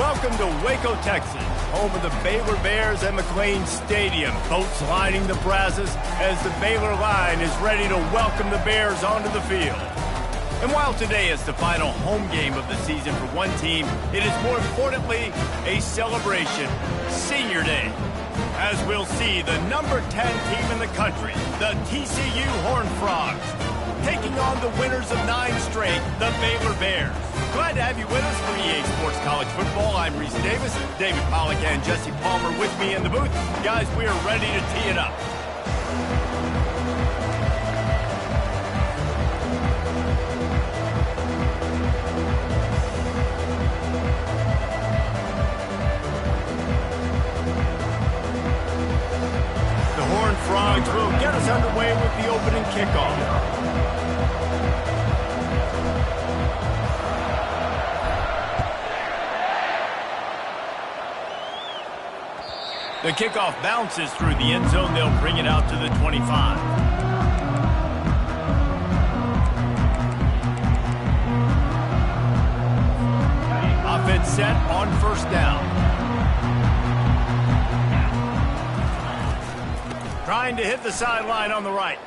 Welcome to Waco, Texas, home of the Baylor Bears at McLean Stadium. Boats lining the brazos as the Baylor line is ready to welcome the Bears onto the field. And while today is the final home game of the season for one team, it is more importantly a celebration, Senior Day. As we'll see, the number 10 team in the country, the TCU Horned Frogs, taking on the winners of 9 straight, the Baylor Bears. Glad to have you with us for EA Sports College Football. I'm Reese Davis, David Pollack and Jesse Palmer with me in the booth. Guys, we are ready to tee it up. The Horned Frogs will get us underway with the opening kickoff. The kickoff bounces through the end zone. They'll bring it out to the 25. Offense set on first down. Trying to hit the sideline on the right.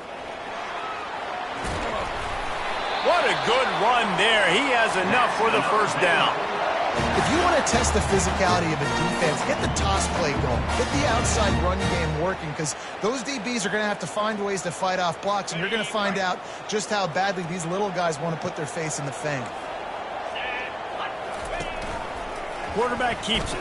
What a good run there. He has enough for the first down. If you want to test the physicality of a defense, get the toss play going. Get the outside run game working, because those DBs are going to have to find ways to fight off blocks, and you're going to find out just how badly these little guys want to put their face in the fang. Quarterback keeps it.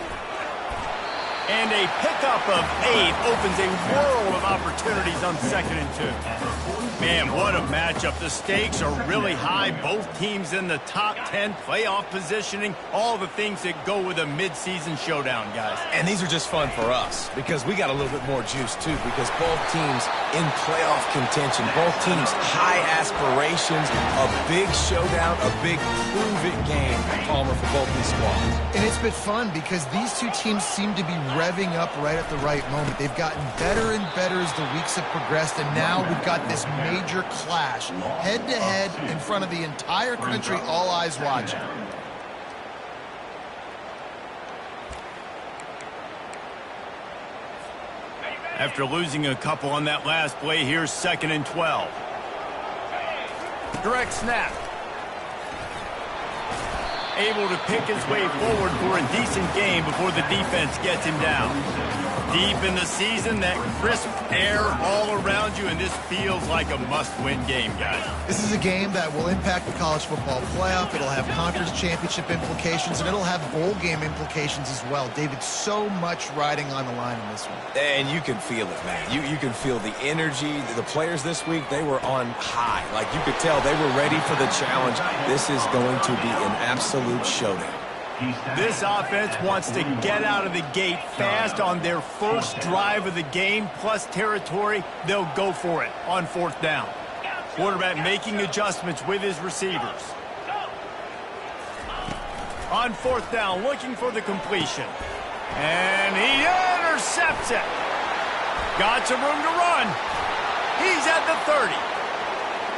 And a pickup of 8 opens a world of opportunities on 2nd and 2. Man, what a matchup. The stakes are really high. Both teams in the top 10, playoff positioning, all the things that go with a midseason showdown, guys. And these are just fun for us because we got a little bit more juice, too, because both teams in playoff contention, both teams high aspirations, a big showdown, a big prove-it game, Palmer, for both these squads. And it's been fun because these two teams seem to be revving up right at the right moment. They've gotten better and better as the weeks have progressed, and now we've got this major clash, head-to-head in front of the entire country, all eyes watching. After losing a couple on that last play, here's 2nd and 12. Direct snap. Able to pick his way forward for a decent game before the defense gets him down. Deep in the season, that crisp air all around you, and this feels like a must-win game, guys. This is a game that will impact the college football playoff. It'll have conference championship implications, and it'll have bowl game implications as well. David, so much riding on the line in this one. And you can feel it, man. You can feel the energy. The players this week, they were on high. Like, you could tell they were ready for the challenge. This is going to be an absolute showdown. This offense wants to get out of the gate fast on their first drive of the game, plus territory. They'll go for it on 4th down. Quarterback making adjustments with his receivers. On 4th down, looking for the completion. And he intercepts it. Got some room to run. He's at the 30.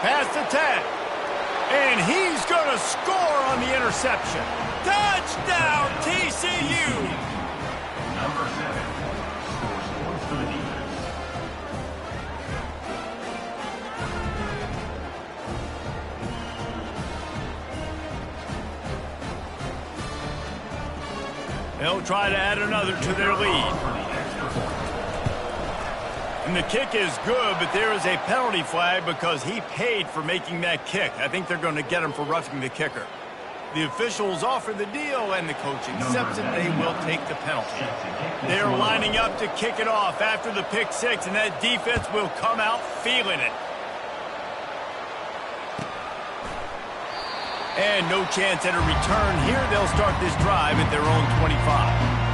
Past the 10. And he's going to score on the interception. Touchdown, TCU! Number 7 scores points for the defense. They'll try to add another to their lead. And the kick is good, but there is a penalty flag because he paid for making that kick. I think they're going to get him for roughing the kicker. The officials offer the deal, and the coach accepts it. They will take the penalty. They're lining up to kick it off after the pick 6, and that defense will come out feeling it. And no chance at a return here. They'll start this drive at their own 25.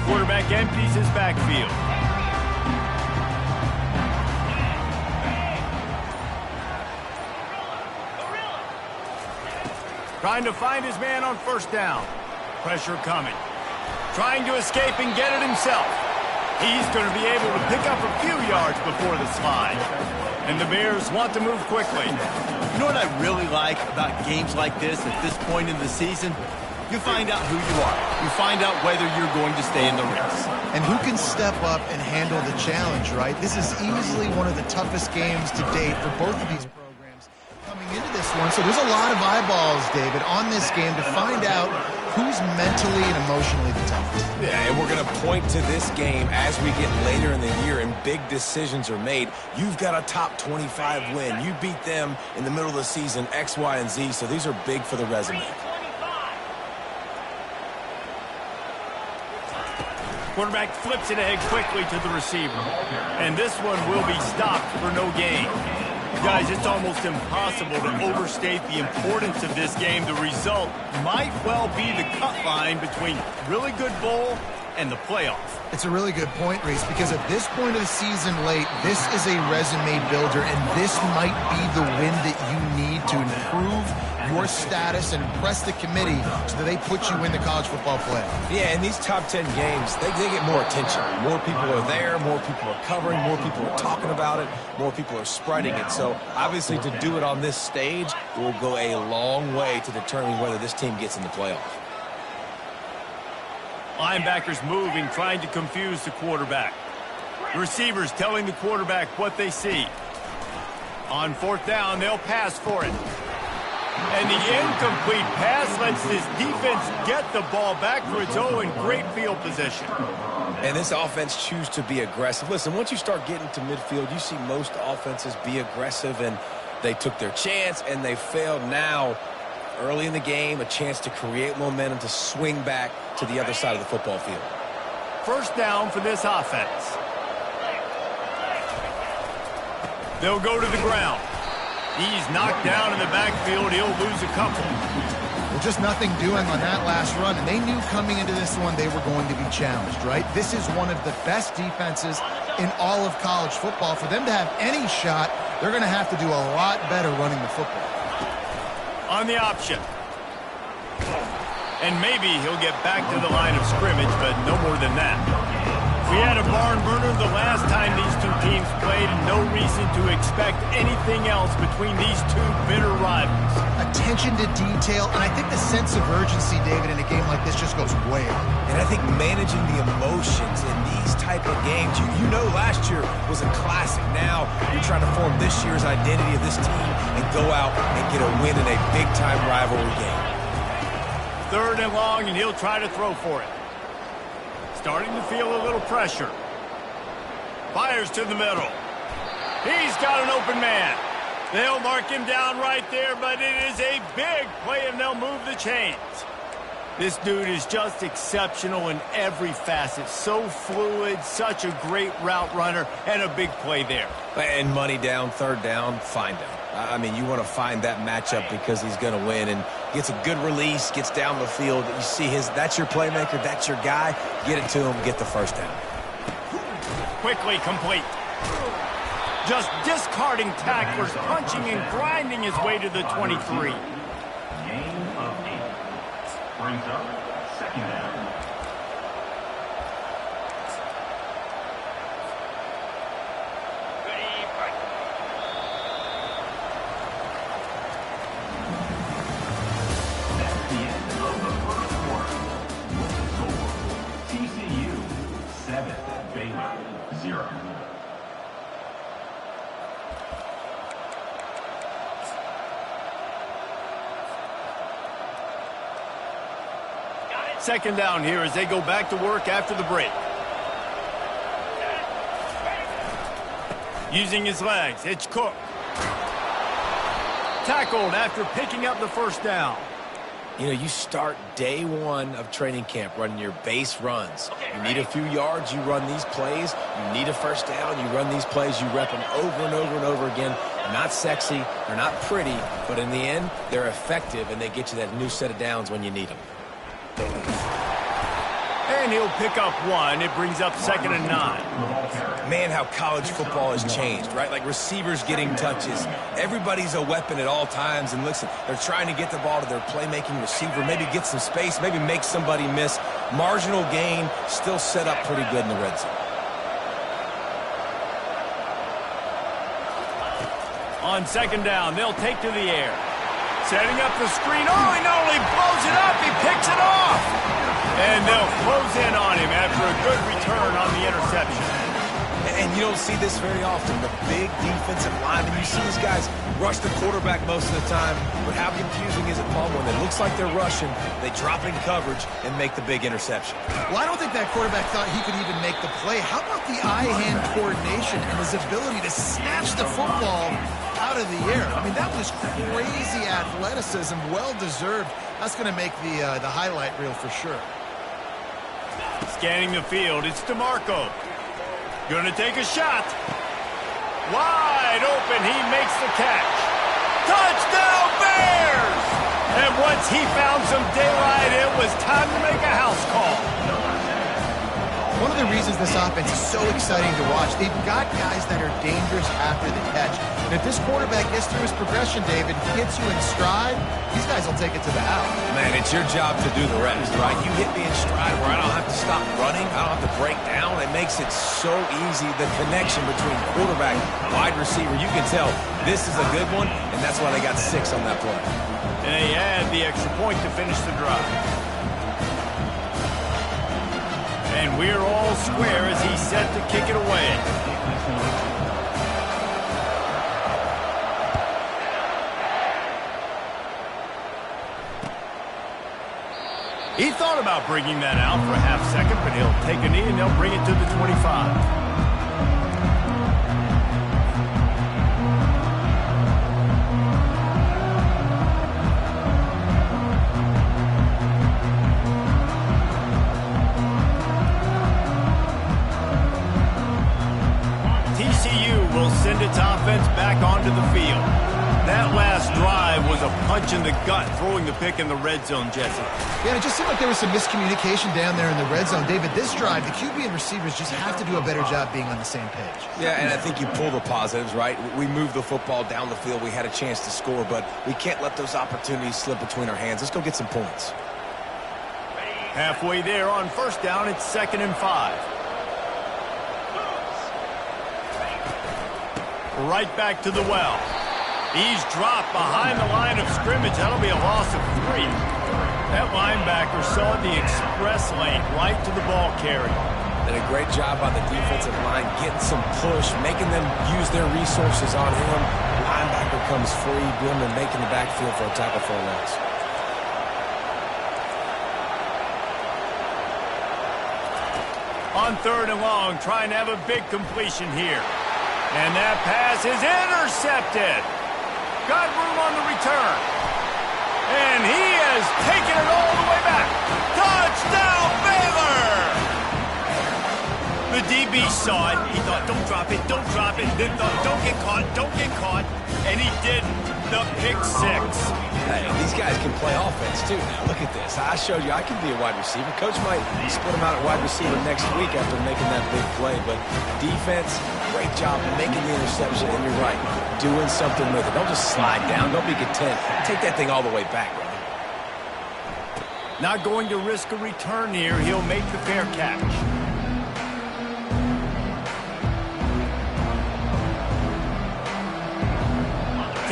Quarterback empties his backfield. Trying to find his man on 1st down. Pressure coming. Trying to escape and get it himself. He's going to be able to pick up a few yards before the slide. And the Bears want to move quickly. You know what I really like about games like this at this point in the season? You find out who you are. You find out whether you're going to stay in the race. And who can step up and handle the challenge, right? This is easily one of the toughest games to date for both of these programs coming into this one. So there's a lot of eyeballs, David, on this game to find out who's mentally and emotionally the toughest. Yeah, and we're going to point to this game as we get later in the year and big decisions are made. You've got a top 25 win. You beat them in the middle of the season, X, Y, and Z, so these are big for the resume. Quarterback flips it ahead quickly to the receiver. And this one will be stopped for no gain. Guys, it's almost impossible to overstate the importance of this game. The result might well be the cut line between really good bowl and the playoff. It's a really good point, Reese, because at this point of the season late, this is a resume builder, and this might be the win that you need to improve your status and impress the committee so that they put you in the college football playoff. Yeah, in these top 10 games, they get more attention. More people are there, more people are covering, more people are talking about it, more people are spreading it. So obviously to do it on this stage will go a long way to determining whether this team gets in the playoff. Linebackers moving, trying to confuse the quarterback. Receivers telling the quarterback what they see. On fourth down, they'll pass for it. And the incomplete pass lets this defense get the ball back for its own in great field position. And this offense choose to be aggressive. Listen, once you start getting to midfield, you see most offenses be aggressive, and they took their chance, and they failed. Now, early in the game, a chance to create momentum to swing back to the other side of the football field. First down for this offense. They'll go to the ground. He's knocked down in the backfield. He'll lose a couple. Well, just nothing doing on that last run, and they knew coming into this one they were going to be challenged, right? This is one of the best defenses in all of college football. For them to have any shot, they're going to have to do a lot better running the football. On the option. And maybe he'll get back to the line of scrimmage, but no more than that. We had a barn burner the last time these two teams played, and no reason to expect anything else between these two bitter rivals. Attention to detail, and I think the sense of urgency, David, in a game like this just goes way up. And I think managing the emotions in these type of games, you know last year was a classic. Now you're trying to form this year's identity of this team and go out and get a win in a big-time rivalry game. Third and long, and he'll try to throw for it. Starting to feel a little pressure. Fires to the middle. He's got an open man. They'll mark him down right there, but it is a big play, and they'll move the chains. This dude is just exceptional in every facet. So fluid, such a great route runner, and a big play there. And money down, third down, find him. I mean, you want to find that matchup because he's going to win, and gets a good release, gets down the field. You see that's your playmaker, that's your guy. Get it to him, get the first down. Quickly complete. Just discarding tacklers, punching and grinding his way to the 23. Gain of 8. Brings up second down. That's the end of the first quarter. With the score, TCU 7, Baylor 0. Second down here as they go back to work after the break. Using his legs, it's Cook. Tackled after picking up the first down. You know, you start day one of training camp running your base runs. You need a few yards, you run these plays. You need a first down, you run these plays. You rep them over and over and over again. They're not sexy, they're not pretty, but in the end, they're effective, and they get you that new set of downs when you need them. And he'll pick up one. It brings up 2nd and 9. Man, how college football has changed, right? Like receivers getting touches. Everybody's a weapon at all times. And listen, they're trying to get the ball to their playmaking receiver, maybe get some space, maybe make somebody miss. Marginal gain, still set up pretty good in the red zone. On second down, they'll take to the air. Setting up the screen. Oh, he not only blows it up, he picks it off. And they'll close in on him after a good return on the interception. And you don't see this very often, the big defensive linemen. You see these guys rush the quarterback most of the time, but how confusing is it, Paul, when it looks like they're rushing, they drop in coverage and make the big interception? Well, I don't think that quarterback thought he could even make the play. How about the eye-hand coordination and his ability to snatch the football out of the air? I mean, that was crazy athleticism, well-deserved. That's going to make the highlight reel for sure. Scanning the field, it's DeMarco. Going to take a shot. Wide open, he makes the catch. Touchdown, Bears! And once he found some daylight, it was time to make a house call. One of the reasons this offense is so exciting to watch, they've got guys that are dangerous after the catch. And if this quarterback gets through his progression, David, hits you in stride, these guys will take it to the house. Man, it's your job to do the rest, right? You hit me in stride where I don't have to stop running. I don't have to break down. It makes it so easy. The connection between quarterback and wide receiver, you can tell this is a good one, and that's why they got 6 on that play. And they add the extra point to finish the drive. And we're all square as he's set to kick it away. He thought about bringing that out for a half second, but he'll take a knee and they'll bring it to the 25. Will send its offense back onto the field. That last drive was a punch in the gut, throwing the pick in the red zone, Jesse. Yeah, it just seemed like there was some miscommunication down there in the red zone. David, this drive, the QB and receivers just have to do a better job being on the same page. Yeah, and I think you pull the positives, right? We moved the football down the field. We had a chance to score, but we can't let those opportunities slip between our hands. Let's go get some points. Halfway there on first down, it's 2nd and 5. Right back to the well. He's dropped behind the line of scrimmage. That'll be a loss of 3. That linebacker saw the express lane right to the ball carrier. Did a great job on the defensive line, getting some push, making them use their resources on him. Linebacker comes free, doing and making the backfield for a tackle for a loss. On 3rd and long, trying to have a big completion here. And that pass is intercepted. Got room on the return. And he has taken it all the way back. Touchdown, Baylor! The DB saw it. He thought, don't drop it, don't drop it. Then thought, don't get caught, don't get caught. And he didn't. The pick 6. Hey, these guys can play offense, too. Now, look at this. I showed you I can be a wide receiver. Coach might split him out at wide receiver next week after making that big play. But defense, great job making the interception. And you're right, doing something with it. Don't just slide down. Don't be content. Take that thing all the way back, man. Not going to risk a return here. He'll make the fair catch.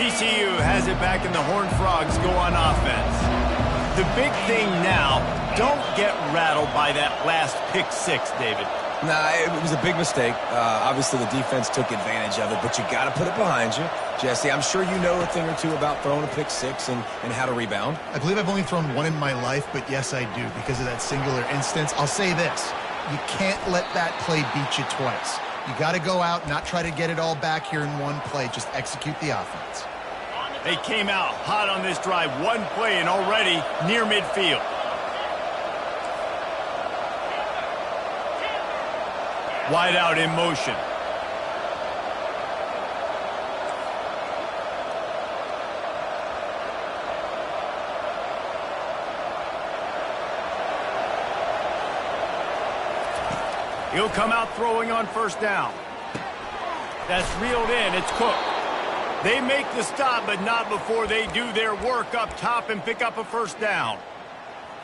TCU has it back and the Horned Frogs go on offense. The big thing now, don't get rattled by that last pick 6, David. Nah, it was a big mistake. Obviously, the defense took advantage of it, but you got to put it behind you. Jesse, I'm sure you know a thing or two about throwing a pick 6 and how to rebound. I believe I've only thrown one in my life, but yes, I do because of that singular instance. I'll say this. You can't let that play beat you twice. You got to go out, not try to get it all back here in one play. Just execute the offense. They came out hot on this drive. One play and already near midfield. Wide out in motion. He'll come out throwing on first down. That's reeled in. It's Cook. They make the stop, but not before they do their work up top and pick up a first down.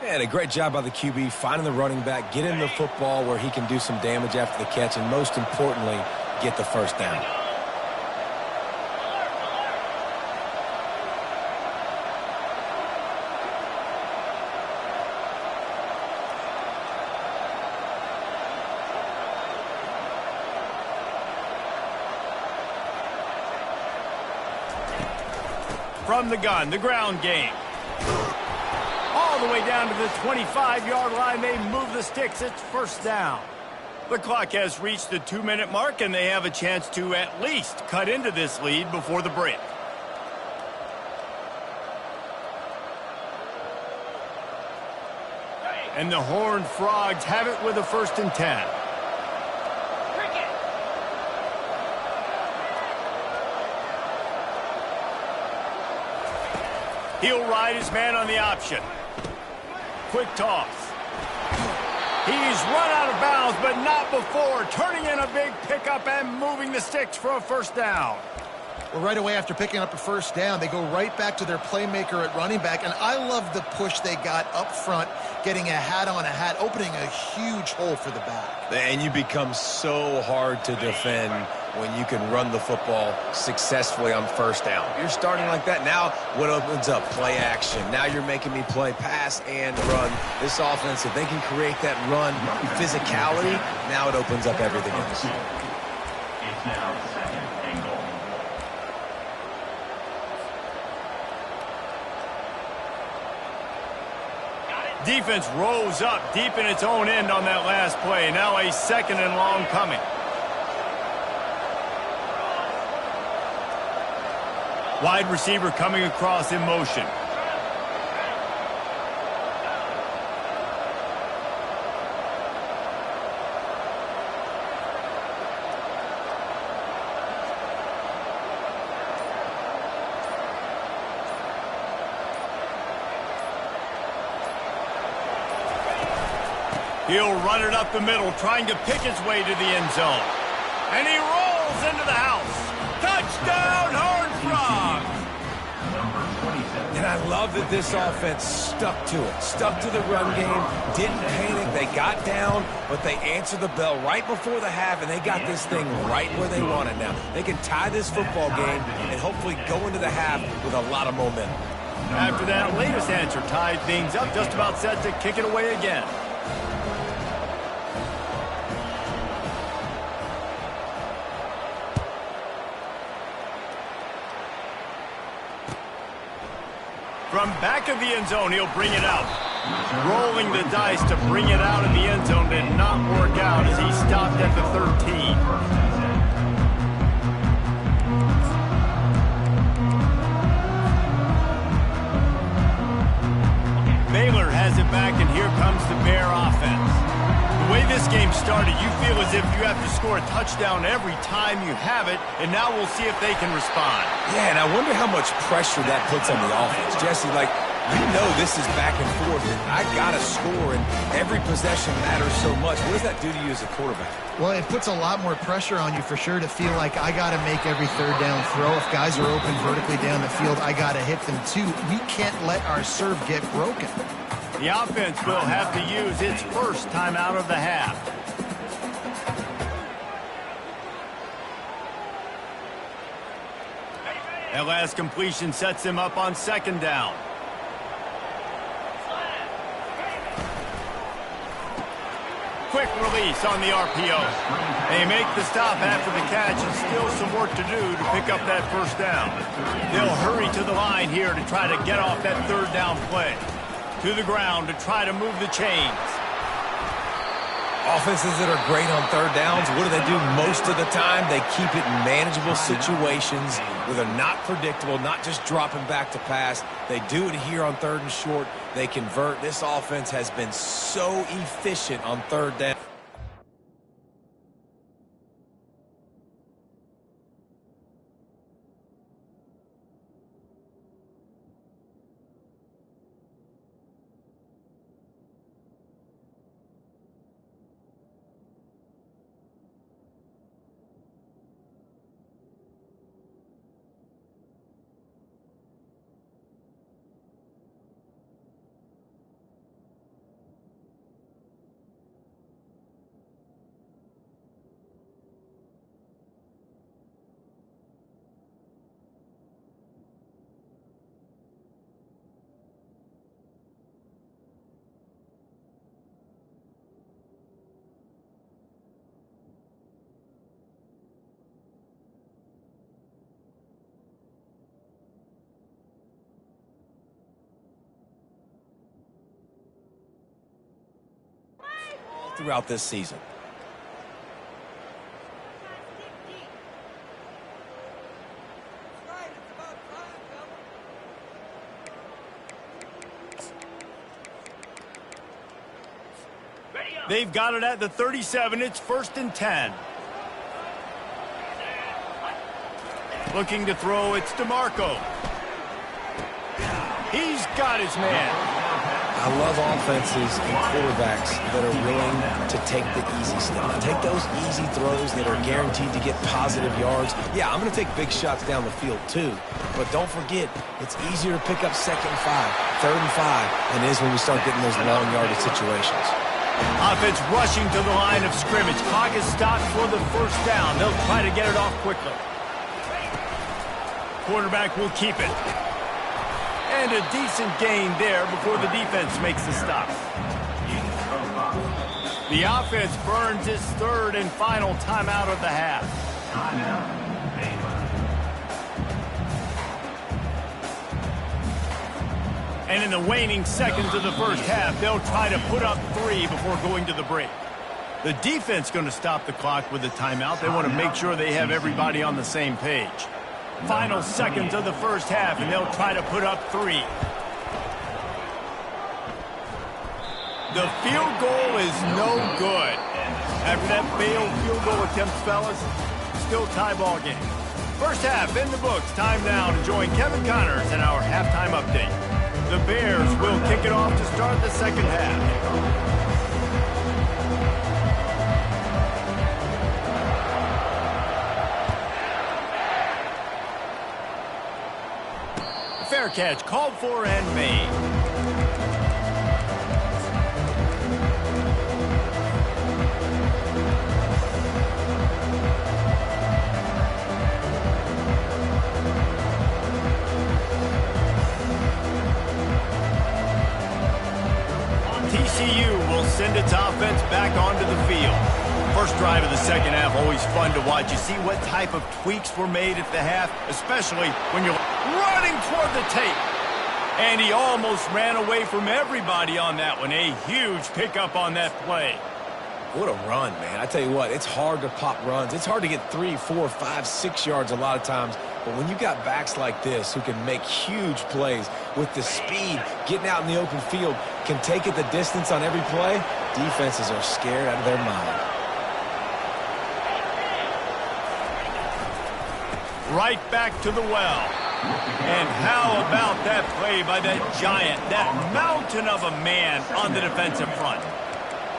And a great job by the QB, finding the running back, getting the football where he can do some damage after the catch, and most importantly, get the first down. from the gun, the ground game. All the way down to the 25-yard line, they move the sticks. It's first down. The clock has reached the 2-minute mark, and they have a chance to at least cut into this lead before the break. And the Horned Frogs have it with a 1st and 10. He'll ride his man on the option. Quick toss. He's run out of bounds, but not before. Turning in a big pickup and moving the sticks for a 1st down. Well, right away after picking up a 1st down, they go right back to their playmaker at running back. And I love the push they got up front, getting a hat on a hat, opening a huge hole for the back. And you become so hard to defend when you can run the football successfully on 1st down. You're starting like that. Now what opens up? Play action. Now you're making me play pass and run. This offense, if they can create that run physicality, now it opens up everything else. It's now 2nd and goal. Defense rose up deep in its own end on that last play. Now a 2nd and long coming. Wide receiver coming across in motion. He'll run it up the middle, trying to pick his way to the end zone. And he rolls into the house. Touchdown, Horned Frogs! And I love that this offense stuck to it, stuck to the run game, didn't panic. They got down, but they answered the bell right before the half, and they got this thing right where they want it now. They can tie this football game and hopefully go into the half with a lot of momentum. After that latest answer tied things up, just about set to kick it away again. From back of the end zone, he'll bring it out. Rolling the dice to bring it out in the end zone did not work out as he stopped at the 13. Baylor has it back, and here comes the Bear offense. The way this game started, you feel as if you have to score a touchdown every time you have it, and now we'll see if they can respond. Yeah, and I wonder how much pressure that puts on the offense. Jesse, like, you know this is back and forth, and I got to score, and every possession matters so much. What does that do to you as a quarterback? Well, it puts a lot more pressure on you for sure to feel like I got to make every 3rd down throw. If guys are open vertically down the field, I got to hit them too. We can't let our serve get broken. The offense will have to use its first time out of the half. That last completion sets him up on 2nd down. Quick release on the RPO. They make the stop after the catch, and still some work to do to pick up that 1st down. They'll hurry to the line here to try to get off that 3rd down play. To the ground to try to move the chains. Offenses that are great on 3rd downs, what do? Most of the time, they keep it in manageable situations where they're not predictable, not just dropping back to pass. They do it here on 3rd and short. They convert. This offense has been so efficient on 3rd down. throughout this season. They've got it at the 37. It's 1st and 10. Looking to throw, it's DeMarco. He's got his man. I love offenses and quarterbacks that are willing to take the easy stuff. Take those easy throws that are guaranteed to get positive yards. Yeah, I'm going to take big shots down the field too. But don't forget, it's easier to pick up 2nd and 5, 3rd and 5 than it is when we start getting those long yardage situations. Offense rushing to the line of scrimmage. Clock is stopped for the 1st down. They'll try to get it off quickly. Quarterback will keep it. And a decent gain there before the defense makes the stop. The offense burns its 3rd and final timeout of the half. Timeout, Baylor. And in the waning seconds of the 1st half, they'll try to put up 3 before going to the break. The defense going to stop the clock with the timeout. They want to make sure they have everybody on the same page. Final seconds of the 1st half, and they'll try to put up 3. The field goal is no good. After that failed field goal attempt, fellas, still tie ball game. 1st half in the books. Time now to join Kevin Connors in our halftime update. The Bears will kick it off to start the 2nd half. Fair catch called for and made. TCU will send its offense back onto the field. First drive of the 2nd half, always fun to watch. You see what type of tweaks were made at the half, especially when you're running toward the tape. And he almost ran away from everybody on that one. A huge pickup on that play. What a run, man. I tell you what, it's hard to pop runs. It's hard to get 3, 4, 5, 6 yards a lot of times. But when you got backs like this who can make huge plays with the speed, getting out in the open field, can take it the distance on every play, defenses are scared out of their mind. Right back to the well. And how about that play by that giant, that mountain of a man on the defensive front?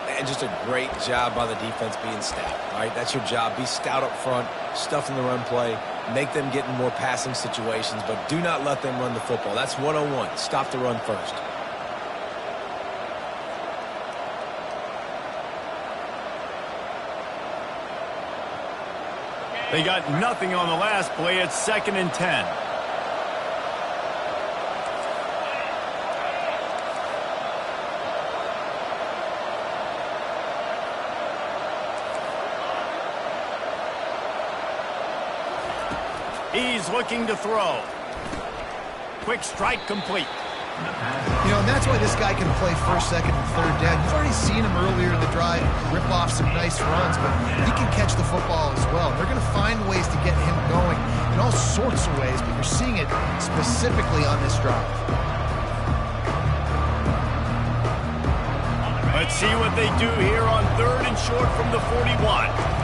And just a great job by the defense being stout, right? That's your job. Be stout up front, stuff in the run play, make them get in more passing situations, but do not let them run the football. That's 101. Stop the run first. They got nothing on the last play. It's 2nd and 10. He's looking to throw. Quick strike complete. You know, and that's why this guy can play 1st, 2nd, and 3rd down. You've already seen him earlier in the drive rip off some nice runs, but he can catch the football as well. They're going to find ways to get him going in all sorts of ways, but you're seeing it specifically on this drive. Let's see what they do here on 3rd and short from the 41.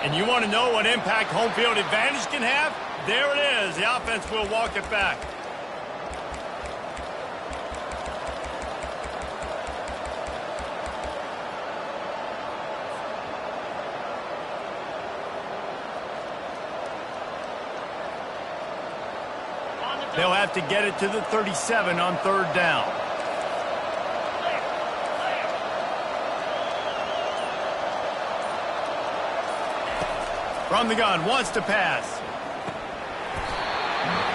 And you want to know what impact home field advantage can have? There it is. The offense will walk it back. They'll have to get it to the 37 on 3rd down. From the gun, wants to pass.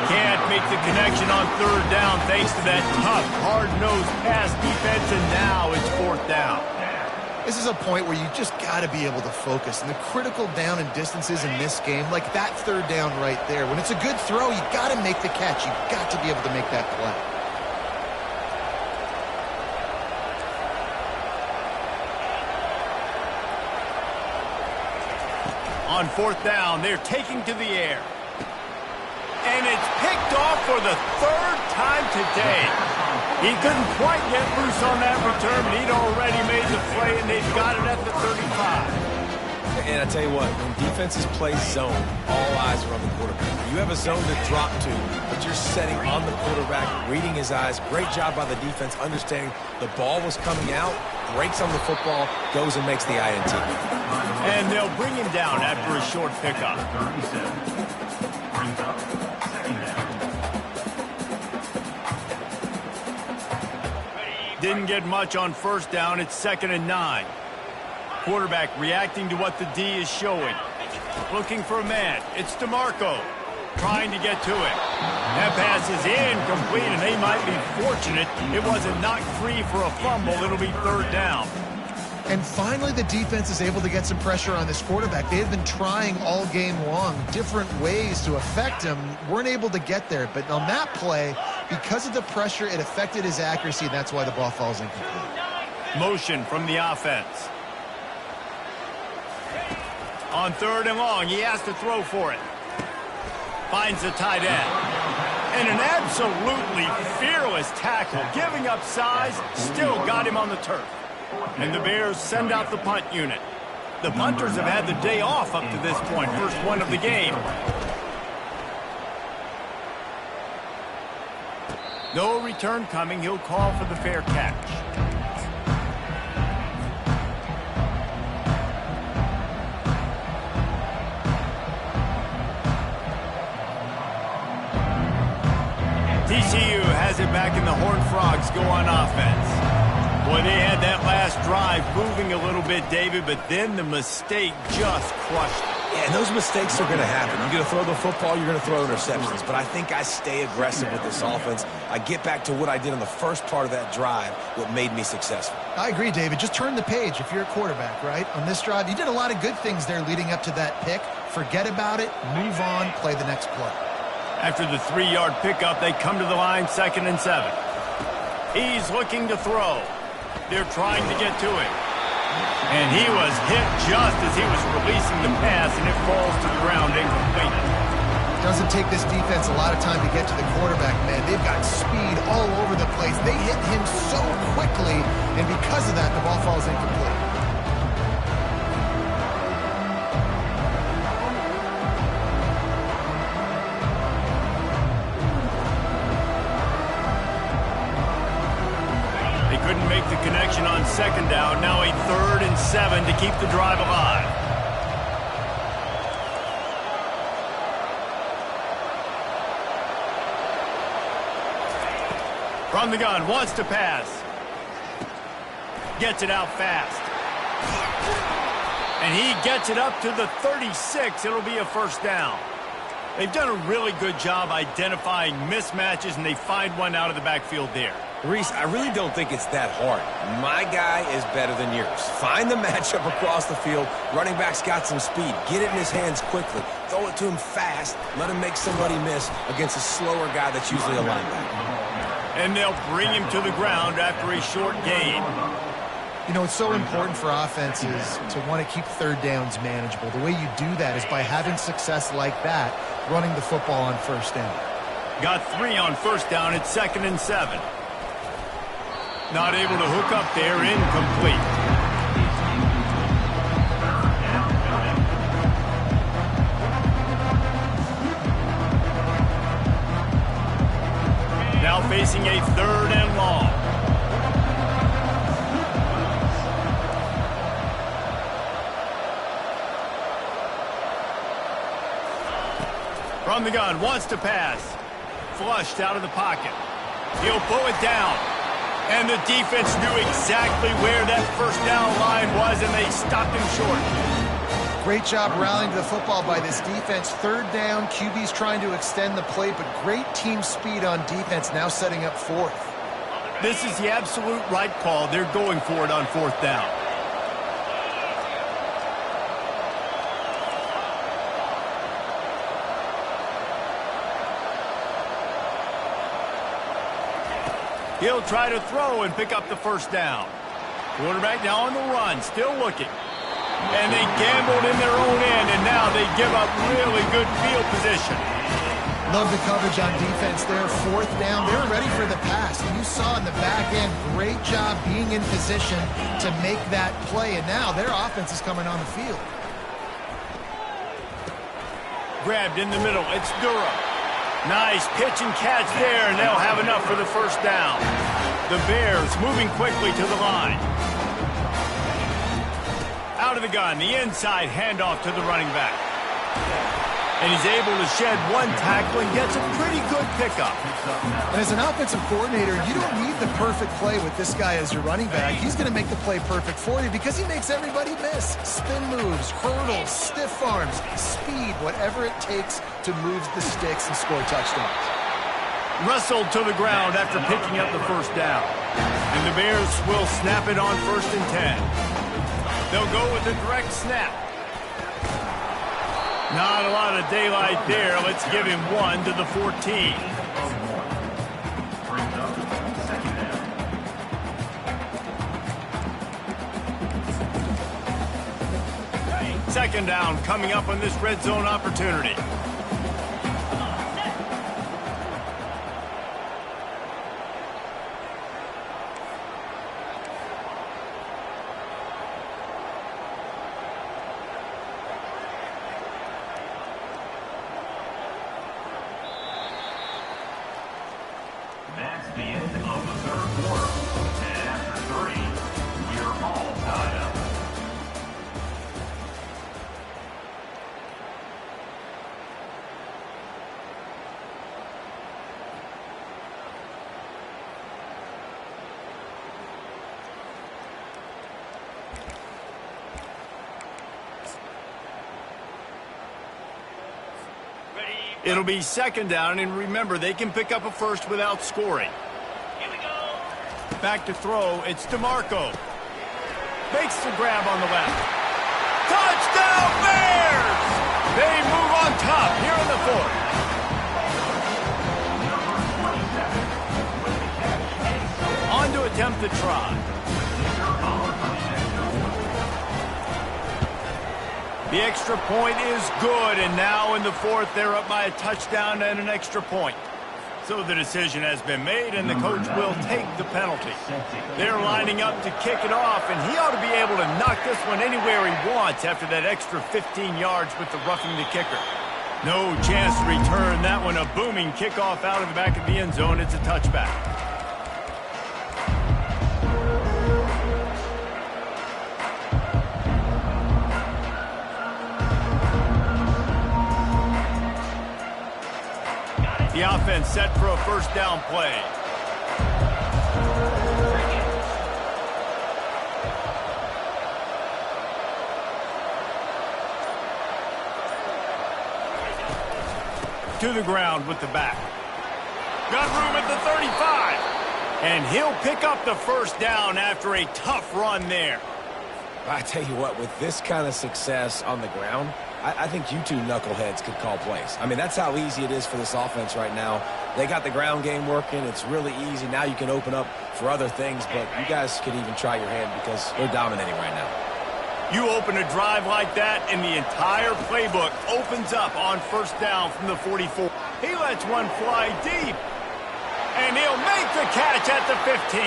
can't make the connection on third down thanks to that tough, hard-nosed pass defense, and now it's fourth down. This is a point where you just got to be able to focus. And the critical down and distances in this game, like that third down right there, when it's a good throw, you got to make the catch. You got to be able to make that play. On fourth down, they're taking to the air. And it's picked off for the third time today. He couldn't quite get loose on that return, but he'd already made the play, and they've got it at the 35. And I tell you what, when defenses play zone, all eyes are on the quarterback. You have a zone to drop to, but you're setting on the quarterback, reading his eyes. Great job by the defense, understanding the ball was coming out, breaks on the football, goes and makes the INT. And they'll bring him down after a short pickup. 37. Brings up second down. Didn't get much on first down. It's 2nd and 9. Quarterback reacting to what the D is showing. Looking for a man. It's DeMarco trying to get to it. That pass is incomplete, and they might be fortunate it wasn't knocked free for a fumble. It'll be third down. And finally, the defense is able to get some pressure on this quarterback. They have been trying all game long different ways to affect him. Weren't able to get there. But on that play, because of the pressure, it affected his accuracy, and that's why the ball falls incomplete. Motion from the offense. On third and long, he has to throw for it. Finds the tight end. And an absolutely fearless tackle. Giving up size, still got him on the turf. And the Bears send out the punt unit. The punters have had the day off up to this point. First one of the game. No return coming. He'll call for the fair catch. TCU has it back, and the Horned Frogs go on offense. Boy, they had that last drive moving a little bit, David, but then the mistake just crushed it. Yeah, and those mistakes are going to happen. You're going to throw the football, you're going to throw interceptions. But I think I stay aggressive with this offense. I get back to what I did in the first part of that drive, what made me successful. I agree, David. Just turn the page if you're a quarterback, right? On this drive, you did a lot of good things there leading up to that pick. Forget about it, move on, play the next play. After the 3-yard pickup, they come to the line, 2nd and 7. He's looking to throw. They're trying to get to it. And he was hit just as he was releasing the pass, and it falls to the ground incomplete. Doesn't take this defense a lot of time to get to the quarterback, man. They've got speed all over the place. They hit him so quickly, and because of that, the ball falls incomplete. Couldn't make the connection on 2nd down. Now a 3rd and 7 to keep the drive alive. From the gun, wants to pass. Gets it out fast. And he gets it up to the 36. It'll be a first down. They've done a really good job identifying mismatches, and they find one out of the backfield there. Reese, I really don't think it's that hard. My guy is better than yours. Find the matchup across the field. Running back's got some speed. Get it in his hands quickly. Throw it to him fast. Let him make somebody miss against a slower guy that's usually a linebacker. And they'll bring him to the ground after a short gain. You know, it's so important for offenses to want to keep third downs manageable. The way you do that is by having success like that, running the football on first down. Got 3 on first down at 2nd and 7. Not able to hook up there, incomplete. Now facing a 3rd and long. From the gun, wants to pass. Flushed out of the pocket. He'll pull it down. And the defense knew exactly where that first down line was, and they stopped him short. Great job rallying to the football by this defense. Third down, QB's trying to extend the play, but great team speed on defense, now setting up fourth. This is the absolute right call. They're going for it on fourth down. He'll try to throw and pick up the first down. Quarterback now on the run, still looking. And they gambled in their own end, and now they give up really good field position. Love the coverage on defense there. Fourth down, they were ready for the pass. And you saw in the back end, great job being in position to make that play. And now their offense is coming on the field. Grabbed in the middle, it's Durham. Nice pitch and catch there, and they'll have enough for the first down. The Bears moving quickly to the line. Out of the gun, the inside handoff to the running back. And he's able to shed one tackle and gets a pretty good pickup. And as an offensive coordinator, you don't need the perfect play with this guy as your running back. He's going to make the play perfect for you because he makes everybody miss. Spin moves, hurdles, stiff arms, speed, whatever it takes to move the sticks and score touchdowns. Wrestled to the ground after picking up the first down. And the Bears will snap it on 1st and 10. They'll go with a direct snap. Not a lot of daylight there. Let's give him one to the 14. Second down coming up on this red zone opportunity. That's the end of the third quarter. And after 3, we're all tied up. It'll be second down, and remember, they can pick up a first without scoring. Here we go. Back to throw, it's DeMarco. Makes the grab on the left. Touchdown, Bears! They move on top here in the fourth. On to attempt the try. The extra point is good, and now in the fourth, they're up by a touchdown and an extra point. So the decision has been made, and the coach will take the penalty. They're lining up to kick it off, and he ought to be able to knock this one anywhere he wants after that extra 15 yards with the roughing the kicker. No chance to return that one. A booming kickoff out of the back of the end zone. It's a touchback. The offense set for a first down play. To the ground with the back. Got room at the 35. And he'll pick up the first down after a tough run there. I tell you what, with this kind of success on the ground, I think you two knuckleheads could call plays. I mean, that's how easy it is for this offense right now. They got the ground game working. It's really easy. Now you can open up for other things, but you guys could even try your hand because they're dominating right now. You open a drive like that, and the entire playbook opens up on first down from the 44. He lets one fly deep, and he'll make the catch at the 15.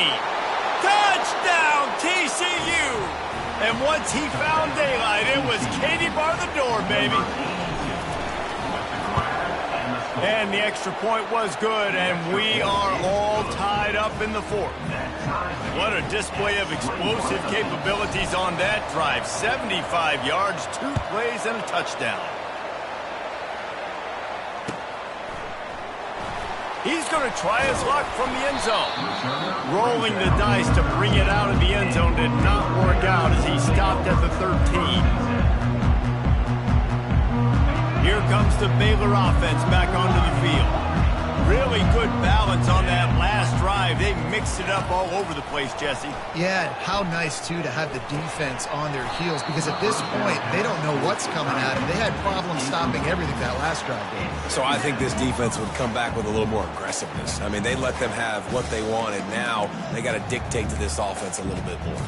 Touchdown, TCU! And once he found daylight, it was Katie bar the door, baby. And the extra point was good, and we are all tied up in the fourth. What a display of explosive capabilities on that drive. 75 yards, 2 plays, and a touchdown. He's going to try his luck from the end zone. Rolling the dice to bring it out of the end zone did not work out as he stopped at the 13. Here comes the Baylor offense back onto the field. Really good balance on that last drive. They mixed it up all over the place, Jesse. Yeah, how nice, too, to have the defense on their heels, because at this point, they don't know what's coming at them. They had problems stopping everything that last drive game. So I think this defense would come back with a little more aggressiveness. I mean, they let them have what they wanted. Now they got to dictate to this offense a little bit more.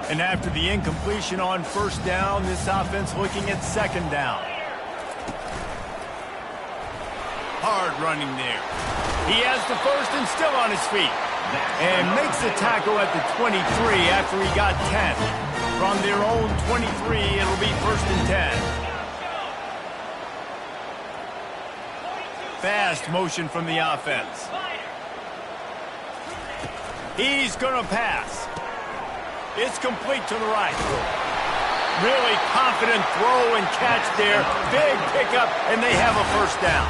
And after the incompletion on first down, this offense looking at second down. Hard running there. He has the first and still on his feet. And makes the tackle at the 23 after he got 10. From their own 23, it'll be first and 10. Fast motion from the offense. He's going to pass. It's complete to the right. Really confident throw and catch there. Big pickup, and they have a first down.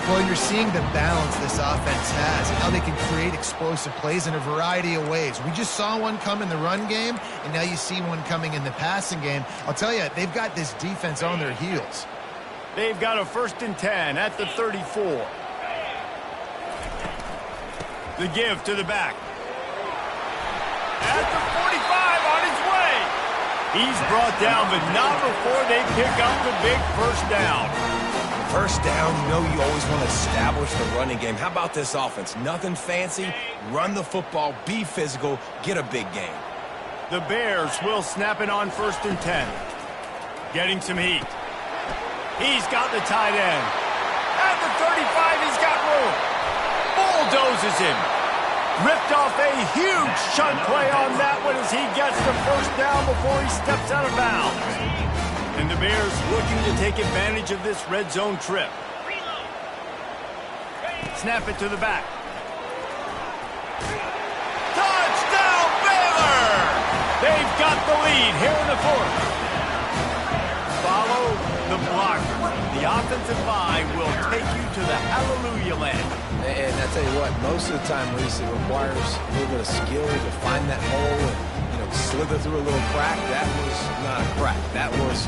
Well, you're seeing the balance this offense has and how they can create explosive plays in a variety of ways. We just saw one come in the run game, and now you see one coming in the passing game. I'll tell you, they've got this defense on their heels. They've got a first and 10 at the 34. The give to the back. At the 45, on his way. He's brought down, but not before they pick up the big first down. First down, you know you always want to establish the running game. How about this offense? Nothing fancy. Run the football, be physical, get a big gain. The Bears will snap it on first and 10. Getting some heat. He's got the tight end. At the 35, he's got room. Bulldozes him. Ripped off a huge chunk play on that one as he gets the first down before he steps out of bounds. And the Bears looking to take advantage of this red zone trip. Snap it to the back. Touchdown, Baylor! They've got the lead here in the fourth. Follow the blocker. The offensive line will take you to the hallelujah land. And I tell you what, most of the time, Reese, it requires a little bit of skill to find that hole and, slither through a little crack. That was not a crack. That was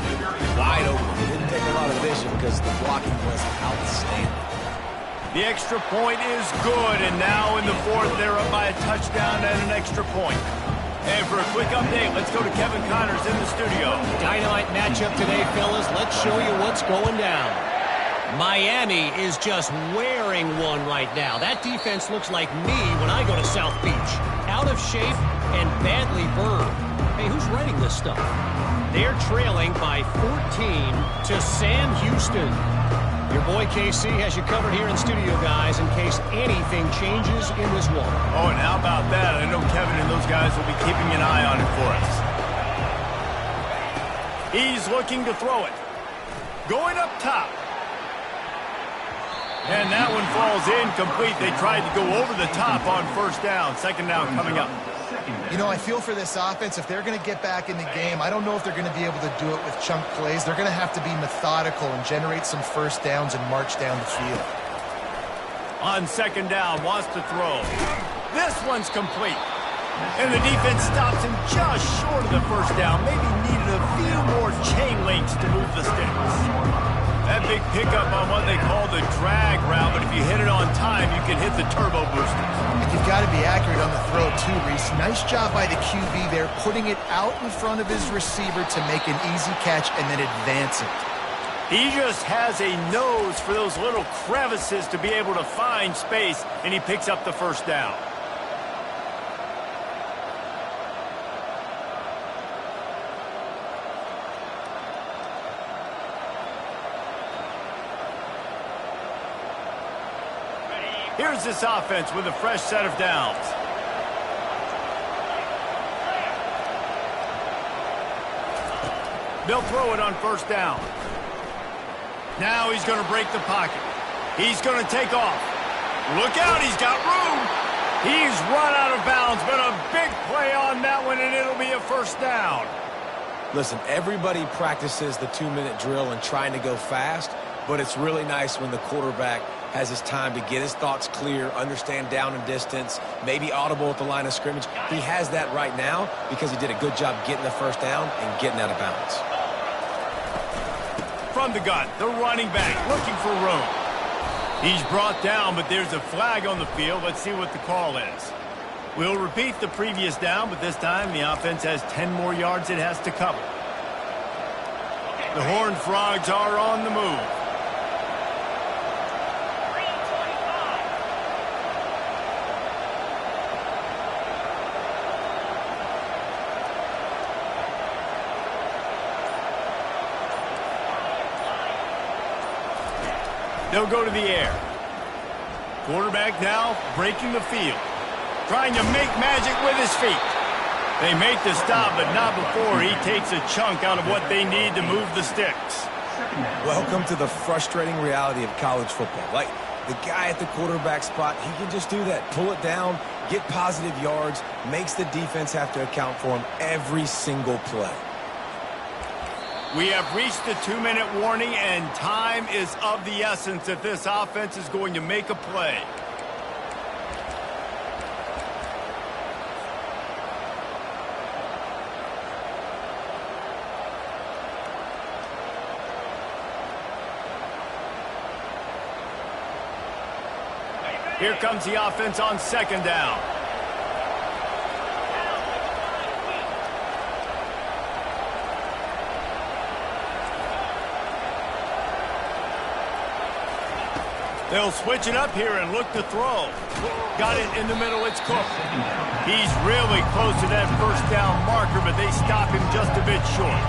wide open. It didn't take a lot of vision because the blocking was outstanding. The extra point is good, and now in the fourth, they're up by a touchdown and an extra point. And for a quick update, let's go to Kevin Connors in the studio. Dynamite matchup today, fellas. Let's show you what's going down. Miami is just wearing one right now. That defense looks like me when I go to South Beach. Out of shape and badly burned. Hey, who's writing this stuff? They're trailing by 14 to Sam Houston. Your boy KC has you covered here in studio, guys, in case anything changes in this one. Oh, and how about that? I know Kevin and those guys will be keeping an eye on it for us. He's looking to throw it. Going up top. And that one falls incomplete. They tried to go over the top on first down. Second down coming up. I feel for this offense, if they're going to get back in the game, I don't know if they're going to be able to do it with chunk plays. They're going to have to be methodical and generate some first downs and march down the field. On second down, wants to throw. This one's complete. And the defense stops him just short of the first down. Maybe needed a few more chain links to move the sticks. That big pickup on what they call the drag route, but if you hit it on time, you can hit the turbo boosters. And you've got to be accurate on the throw, too, Reese. Nice job by the QB there, putting it out in front of his receiver to make an easy catch and then advance it. He just has a nose for those little crevices to be able to find space, and he picks up the first down. Here's this offense with a fresh set of downs. They'll throw it on first down. Now he's going to break the pocket. He's going to take off. Look out, he's got room. He's run out of bounds, but a big play on that one, and it'll be a first down. Listen, everybody practices the 2-minute drill and trying to go fast, but it's really nice when the quarterback has his time to get his thoughts clear, understand down and distance, maybe audible at the line of scrimmage. He has that right now because he did a good job getting the first down and getting out of bounds. From the gun, the running back looking for room. He's brought down, but there's a flag on the field. Let's see what the call is. We'll repeat the previous down, but this time the offense has 10 more yards it has to cover. The Horned Frogs are on the move. They'll go to the air. Quarterback now breaking the field. Trying to make magic with his feet. They make the stop, but not before he takes a chunk out of what they need to move the sticks. Welcome to the frustrating reality of college football. Like, the guy at the quarterback spot, he can just do that. Pull it down, get positive yards, makes the defense have to account for him every single play. We have reached the 2-minute warning, and time is of the essence if this offense is going to make a play. Here comes the offense on second down. They'll switch it up here and look to throw. Got it in the middle, it's Cook. He's really close to that first down marker, but they stop him just a bit short.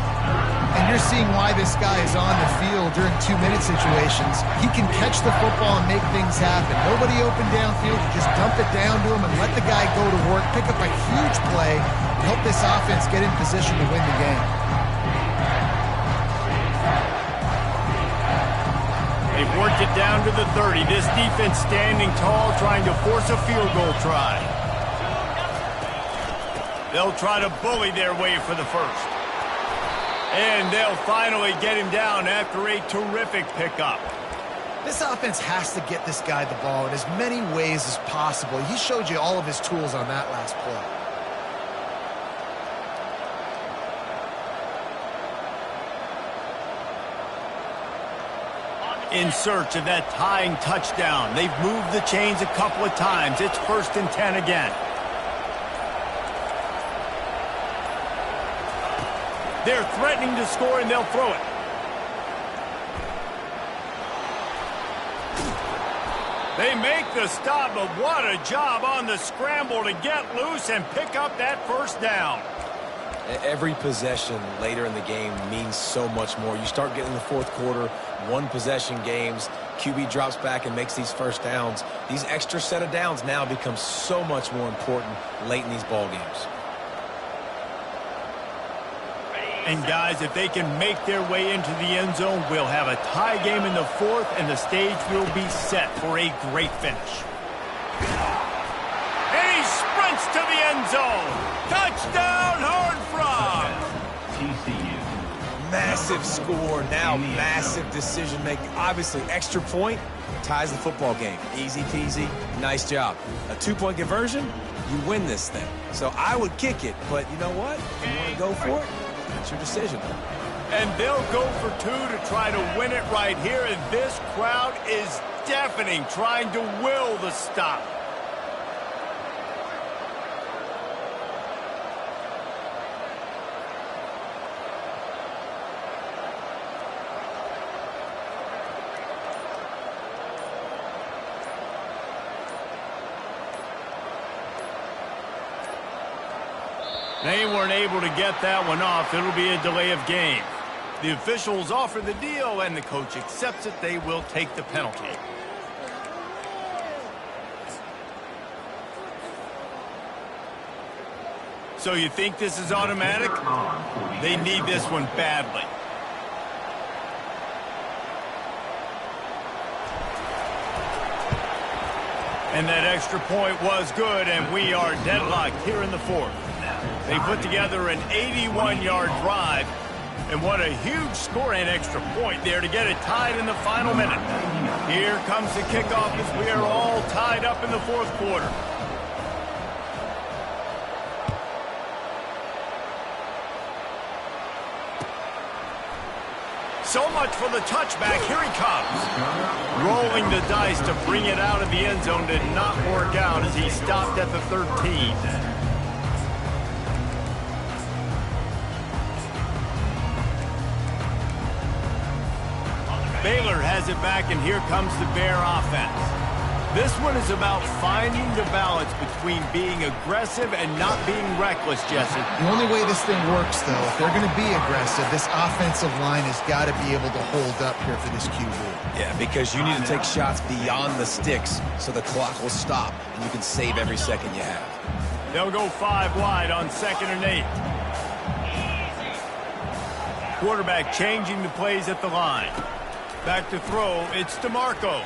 And you're seeing why this guy is on the field during 2-minute situations. He can catch the football and make things happen. Nobody open downfield. You just dump it down to him and let the guy go to work, pick up a huge play, and help this offense get in position to win the game. They've worked it down to the 30. This defense standing tall, trying to force a field goal try. They'll try to bully their way for the first. And they'll finally get him down after a terrific pickup. This offense has to get this guy the ball in as many ways as possible. He showed you all of his tools on that last play. In search of that tying touchdown. They've moved the chains a couple of times. It's 1st and 10 again. They're threatening to score, and they'll throw it. They make the stop, but what a job on the scramble to get loose and pick up that first down. Every possession later in the game means so much more. You start getting the fourth quarter, one-possession games, QB drops back and makes these first downs. These extra set of downs now become so much more important late in these ball games. And guys, if they can make their way into the end zone, we'll have a tie game in the fourth, and the stage will be set for a great finish. And he sprints to the end zone. Touchdown, Horned Frogs! TCU. Massive score, now massive decision making. Obviously, extra point ties the football game. Easy peasy, nice job. A 2-point conversion, you win this thing. So I would kick it, but you know what? If you want to go for it, that's your decision. And they'll go for 2 to try to win it right here, and this crowd is deafening, trying to will the stop. They weren't able to get that one off. It'll be a delay of game. The officials offer the deal, and the coach accepts it. They will take the penalty. So you think this is automatic? They need this one badly. And that extra point was good, and we are deadlocked here in the fourth. They put together an 81-yard drive, and what a huge score and extra point there to get it tied in the final minute. Here comes the kickoff as we are all tied up in the fourth quarter. So much for the touchback. Here he comes. Rolling the dice to bring it out of the end zone did not work out as he stopped at the 13. Baylor has it back, and here comes the Bear offense. This one is about finding the balance between being aggressive and not being reckless, Jesse. The only way this thing works, though, if they're going to be aggressive, this offensive line has got to be able to hold up here for this QB. Yeah, because you need to take shots beyond the sticks so the clock will stop and you can save every second you have. They'll go 5 wide on 2nd and 8. Quarterback changing the plays at the line. Back to throw, it's DeMarco.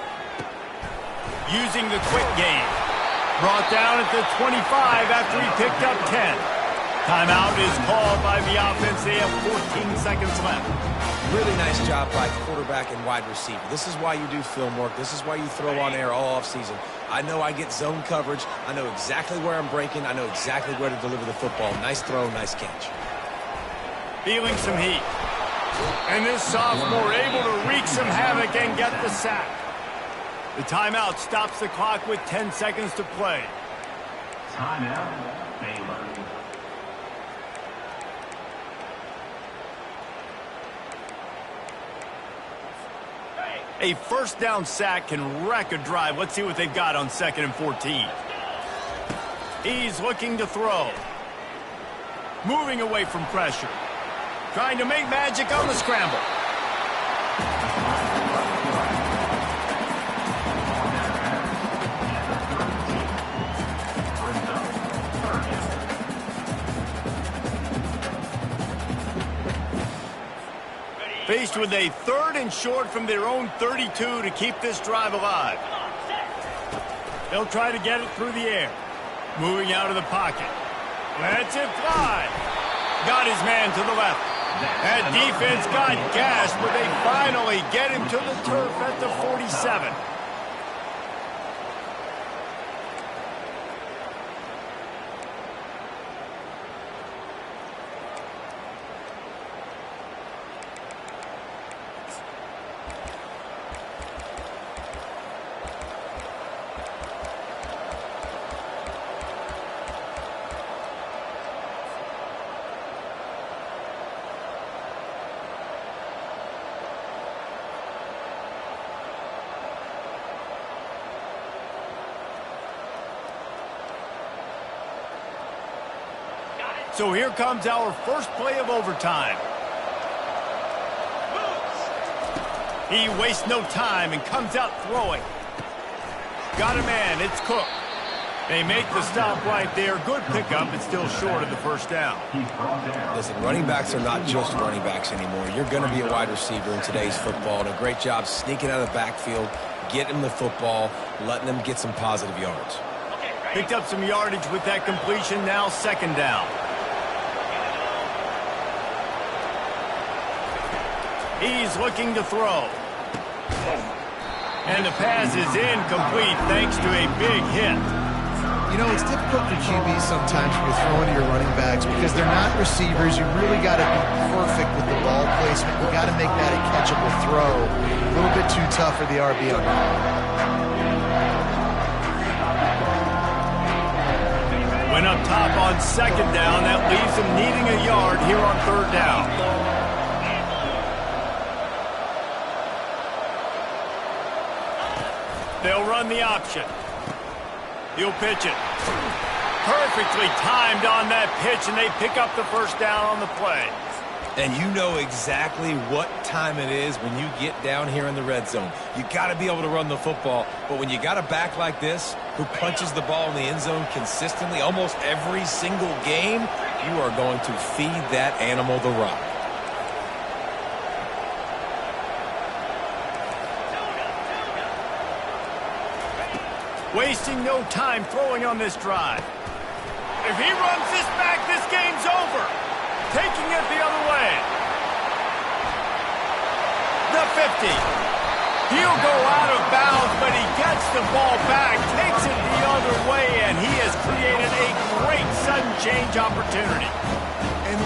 Using the quick game. Brought down at the 25 after he picked up 10. Timeout is called by the offense. They have 14 seconds left. Really nice job by quarterback and wide receiver. This is why you do film work. This is why you throw on air all offseason. I know I get zone coverage. I know exactly where I'm breaking. I know exactly where to deliver the football. Nice throw, nice catch. Feeling some heat. And this sophomore able to wreak some havoc and get the sack. The timeout stops the clock with 10 seconds to play. Timeout, Baylor. A first down sack can wreck a drive. Let's see what they've got on 2nd and 14. He's looking to throw. Moving away from pressure. Trying to make magic on the scramble. Faced with a 3rd and short from their own 32 to keep this drive alive. They'll try to get it through the air. Moving out of the pocket. Lets it fly. Got his man to the left. That defense got gashed, but they finally get him to the turf at the 47. So here comes our first play of overtime. He wastes no time and comes out throwing. Got a man, it's Cook. They make the stop right there. Good pickup, but still short of the first down. Listen, running backs are not just running backs anymore. You're going to be a wide receiver in today's football, and a great job sneaking out of the backfield, getting them the football, letting them get some positive yards. Picked up some yardage with that completion, now 2nd down. He's looking to throw. And the pass is incomplete thanks to a big hit. You know, it's difficult for QBs sometimes when you're throwing to your running backs because they're not receivers. You really got to be perfect with the ball placement. You got to make that a catchable throw. A little bit too tough for the RB on that. Went up top on 2nd down. That leaves them needing a yard here on 3rd down. They'll run the option. He'll pitch it. Perfectly timed on that pitch, and they pick up the first down on the play. And you know exactly what time it is when you get down here in the red zone. You got to be able to run the football, but when you got a back like this who punches the ball in the end zone consistently almost every single game, you are going to feed that animal the rock. Wasting no time throwing on this drive. If he runs this back, this game's over. Taking it the other way. The 50. He'll go out of bounds, but he gets the ball back, takes it the other way, and he has created a great sudden change opportunity. And